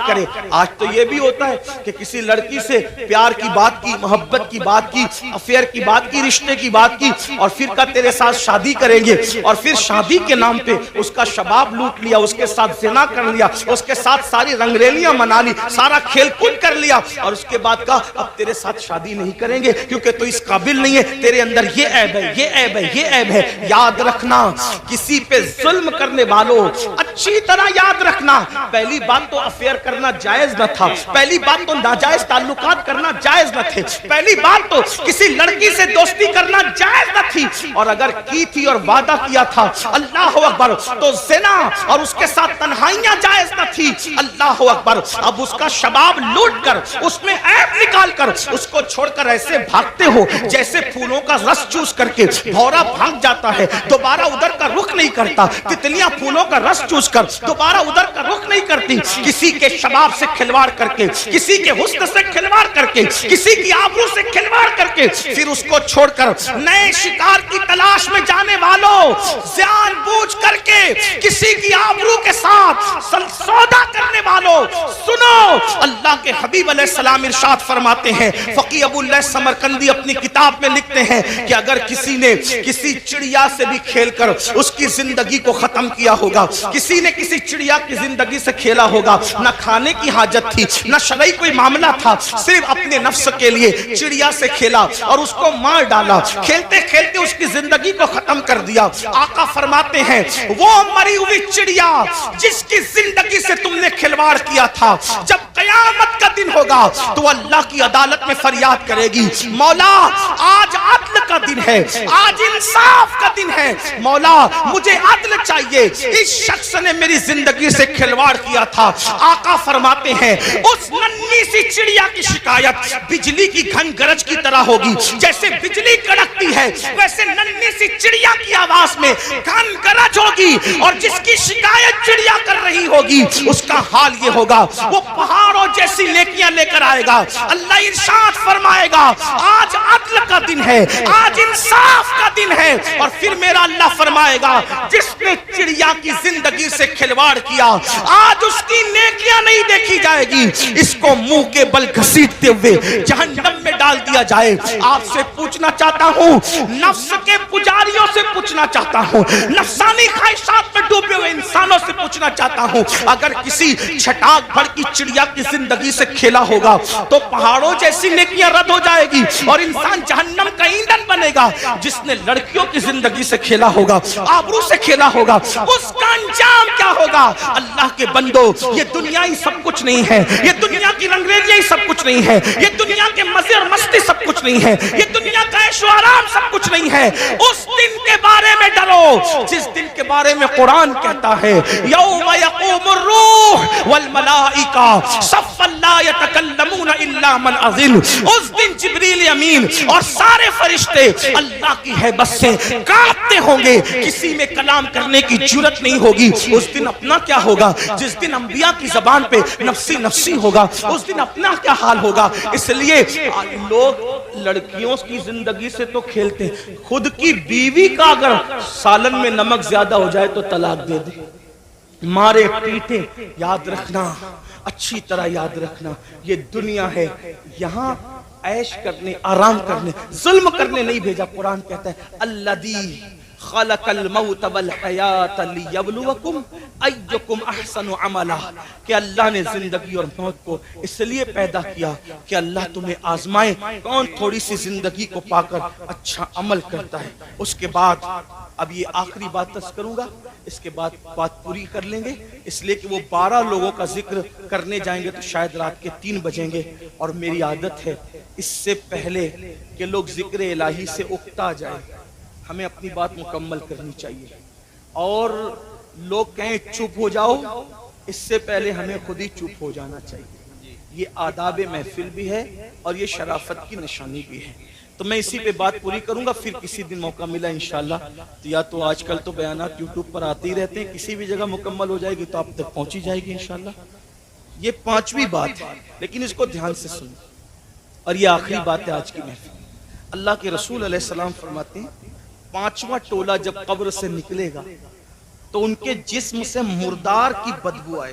کرے. آج تو یہ بھی ہوتا ہے کہ کسی لڑکی سے پیار کی بات کی, محبت کی بات کی, افیئر کی بات کی, رشتے کی بات کی, اور پھر کہا تیرے ساتھ شادی کریں گے, اور پھر شادی کے نام پہ اس کا شباب لوٹ لیا, اس کے ساتھ زنا کر لیا, اس کے ساتھ ساری رنگریلیاں منا لی, سارا کھیل کود کر لیا, اور اس کے بعد کہا اب تیرے ساتھ شادی نہیں کریں گے کیونکہ تو اس قابل نہیں ہے, تیرے اندر یہ عیب ہے, یہ عیب ہے, یہ عیب ہے. یاد رکھنا, کسی پہ ظلم کرنے والوں اچھی طرح یاد رکھنا, پہلی بات تو افیئر کرنا جائز نہ تھا, پہلی بات تو ناجائز تعلقات کرنا جائز نہ تھے, پہلی بات تو کسی لڑکی سے دوستی کرنا جائز نہ تھی, اور اگر کی تھی اور وعدہ کیا تھا اللہ اکبر تو زنا اور اس کے ساتھ تنہائیاں جائز نہ تھی. اللہ اکبر, اب اس کا شباب لوٹ کر, اس میں عیب نکال کر اس کو چھوڑ کر ایسے بھاگتے ہو جیسے پھولوں کا رس چوس کر کے بھورا بھاگ جاتا ہے, دوبارہ ادھر کا رخ نہیں کرتا. تتلیاں پھولوں کا رس چوس کر دوبارہ ادھر کا رخ نہیں کرتی. کسی کے شباب سے کھلواڑ کر کے, کسی کے حسن سے کھلواڑ کر کے, کسی کی آبرو سے کھلواڑ کر کے پھر اس کو چھوڑ کر نئے شکار کی تلاش میں جانے والوں, جان بوجھ کر کے کسی کی آبرو کے ساتھ سودا کرنے والوں, سنو اللہ کے حبیب علیہ السلام ارشاد فرماتے ہیں, فقی ابو اللہ سمرقندی اپنی کتاب میں لکھتے ہیں کہ اگر کسی نے کسی چڑیا سے بھی کھیل کر اس کی زندگی کو ختم کیا ہوگا, کسی نے کسی چڑیا کی زندگی سے کھیلا ہوگا, نہ کھانے کی حاجت تھی, نہ شرعی کوئی معاملہ تھا, صرف اپنے نفس کے لیے چڑیا سے کھیلا اور اس کو مار ڈالا, کھیلتے کھیلتے اس کی زندگی کو ختم کر دیا. آقا فرماتے ہیں وہ مری ہوئی چڑیا جس کی زندگی سے تم نے کھلواڑ کیا تھا, جب قیامت کا دن ہوگا تو اللہ کی عدالت میں فریاد کرے گی, مولا آج عدل کا دن ہے, آج انصاف کا دن ہے, مولا مجھے عدل چاہیے, اس شخص نے میری زندگی سے کھلواڑ کیا تھا. آقا فرماتے ہیں اس ننھی سی چڑیا کی شکایت بجلی کی گھن گرج کی طرح ہوگی, جیسے بجلی کڑکتی ہے ویسے ننھی سی چڑیا کی آواز میں گھن گرج ہوگی, اور جس کی شکایت چڑیا کر رہی ہوگی اس کا حال یہ ہوگا وہ پہاڑوں جیسی نیکیاں لے کر آئے گا. اللہ ارشاد فرمائے گا آج عدل کا دن ہے, آج انصاف کا دن ہے, اور پھر میرا اللہ فرمائے گا جس نے چڑیا کی زندگی سے کھلواڑ کیا آج اس کی نیکیاں نہیں دیکھی جائے گی, اس کو منہ کے بل گھسیٹتے ہوئے جہنم میں ڈال دیا جائے. آپ سے پوچھنا چاہتا ہوں, نفس کے پجاریوں سے پوچھنا چاہتا ہوں, نفسانی خواہشات میں ڈوبے ہوئے انسانوں سے پوچھنا چاہتا ہوں, اگر کسی چھٹاک بھر کی چڑیا کی زندگی سے کھیلا ہوگا تو پہاڑوں جیسی نیکیاں رد ہو جائے گی اور انسان جہنم کا ایندھن بنے گا. جس نے لڑکیوں کی زندگی سے کھیلا ہوگا, آبرو سے کھیلا ہوگا, اس کا انجام کیا ہوگا؟ اللہ کے بندو, یہ دنیا ہی سب کچھ نہیں ہے, یہ دنیا کی رنگریلیاں ہی سب کچھ نہیں ہے, یہ دنیا کے مزے اور مستی سب کچھ نہیں ہے, یہ دنیا کا عیش و آرام سب کچھ نہیں ہے. اس دن کے بارے میں ڈرو جس دن کے بارے میں قرآن کہتا ہے یوم یقوم الروح والملائکہ صفا لا یتکلمون الا من اذن. اس دن جبریل امین اور سارے فرشتے اللہ کی ہیبت سے کانپتے ہوں گے, کسی میں کلام کرنے کی جرت نہیں ہوگی. اس دن اپنا کیا ہوگا؟ جس دن انبیاء کی زبان پہ نفسی نفسی ہوگا, اس دن اپنا کیا حال ہوگا. اس لیے لوگ لڑکیوں کی زندگی سے تو کھیلتے ہیں, خود کی بیوی کا اگر سالن میں نمک زیادہ ہو جائے تو طلاق دے دے, مارے پیٹے. یاد رکھنا, اچھی طرح یاد رکھنا, یہ دنیا ہے, یہاں عیش کرنے, آرام کرنے, ظلم کرنے نہیں بھیجا. قرآن کہتا ہے الذی خلق الموت والحیات لیبلوکم ایکم احسن عملا, کہ اللہ نے زندگی اور موت کو اس لیے پیدا کیا کہ اللہ تمہیں آزمائے کون تھوڑی سی زندگی کو پا کر اچھا عمل کرتا ہے. اس کے بعد اب یہ آخری بات تذکر کروں گا, اس کے بعد بات پوری کر لیں گے, اس لیے کہ وہ 12 لوگوں کا ذکر کرنے جائیں گے تو شاید رات کے 3 بجیں گے, اور میری عادت ہے اس سے پہلے کہ لوگ ذکر الہی سے اکتا جائیں ہمیں اپنی بات مکمل کرنی چاہیے, اور لوگ کہیں چپ ہو جاؤ, اس سے پہلے ہمیں خود ہی چپ ہو جانا چاہیے. یہ آداب محفل بھی ہے اور یہ شرافت کی نشانی بھی ہے. تو میں اسی پہ بات پوری کروں گا, پھر کسی دن موقع ملا انشاءاللہ. تو یا تو آج کل تو بیانات یوٹیوب پر آتے ہی رہتے ہیں, کسی بھی جگہ مکمل ہو جائے گی تو آپ تک پہنچی جائے گی انشاءاللہ. یہ 5ویں بات ہے, لیکن اس کو دھیان سے سنیں, اور یہ آخری بات ہے آج کی محفل. اللہ کے رسول علیہ السلام فرماتے ہیں 5واں ٹولہ جب قبر سے نکلے گا تو ان کے جسم سے مردار کی بدبو آئے.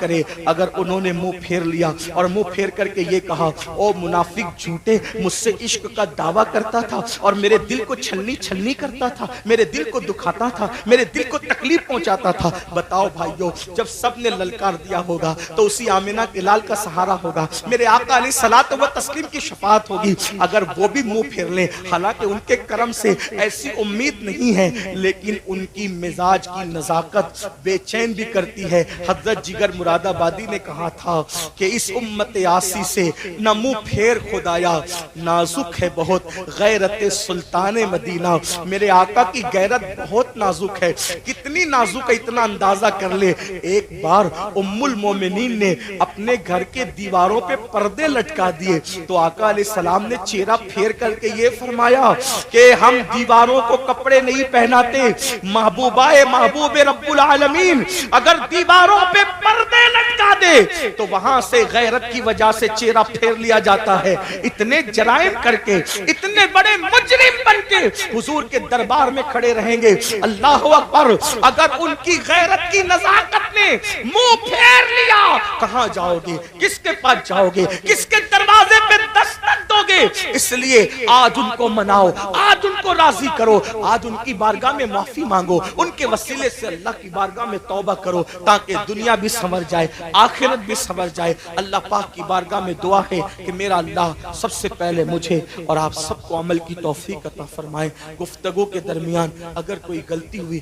کرے اگر انہوں نے منہ پھیر لیا اور منہ پھیر کر کے یہ کہا او منافق جھوٹے مجھ سے عشق کا دعویٰ کرتا تھا اور میرے دل کو چھلنی چھلنی کرتا تھا، میرے دل کو دکھاتا تھا، میرے دل کو تکلیف پہنچاتا تھا. بتاؤ بھائیو جب سب نے للکار دیا ہوگا تو اسی آمنہ کے لال کا سہارا ہوگا، میرے آقا علیہ الصلوۃ والتسلیم کی شفاعت ہوگی. اگر وہ بھی منہ پھیر لیں، حالانکہ ان کے کرم سے ایسی امید نہیں ہے لیکن ان کی مزاج کی نزاکت بے چین بھی کرتی ہے. حضرت جگر مراد آبادی نے کہا تھا کہ اس امت آسی سے نہ منہ پھیر خدایا، نازک ہے بہت غیرت سلطان مدینہ. میرے آقا کی غیرت بہت نازک ہے. کتنی نازک ہے اتنا اندازہ کر لے. ایک بار ام المومنین نے اپنے گھر کے دیواروں پہ پردے لٹکا دیے تو آقا علیہ السلام نے چہرہ پھیر کر کے یہ فرمایا کہ ہم دیواروں کو کپڑے نہیں پہناتے، محبوبہ محبوب رب العالمین اگر دیواروں پہ پردے لٹکا دے تو وہاں سے غیرت کی وجہ سے چہرہ پھیر لیا جاتا ہے. اتنے جرائم کر کے اتنے بڑے مجرم بن کے حضور کے دربار میں کھڑے رہیں گے. اللہ اکبر. اگر ان کی غیرت کی نزاکت نے منہ پھیر لیا کہاں جاؤ گے؟ کس کے پاس جاؤ گے؟ کس کے دروازے پہ دستک دو گے؟ اس لیے آج ان کو مناؤ، آج ان کو راضی کرو، آج ان کی بارگاہ میں معافی مانگو، ان کے وسیلے سے اللہ کی بارگاہ میں توبہ کرو تاکہ دنیا بھی سنور جائے، آخرت بھی سنور جائے. اللہ پاک کی بارگاہ میں دعا ہے کہ میرا اللہ سب سے پہلے مجھے اور آپ سب کو عمل کی توفیق عطا فرمائے. گفتگو کے درمیان اگر کوئی غلطی ہوئی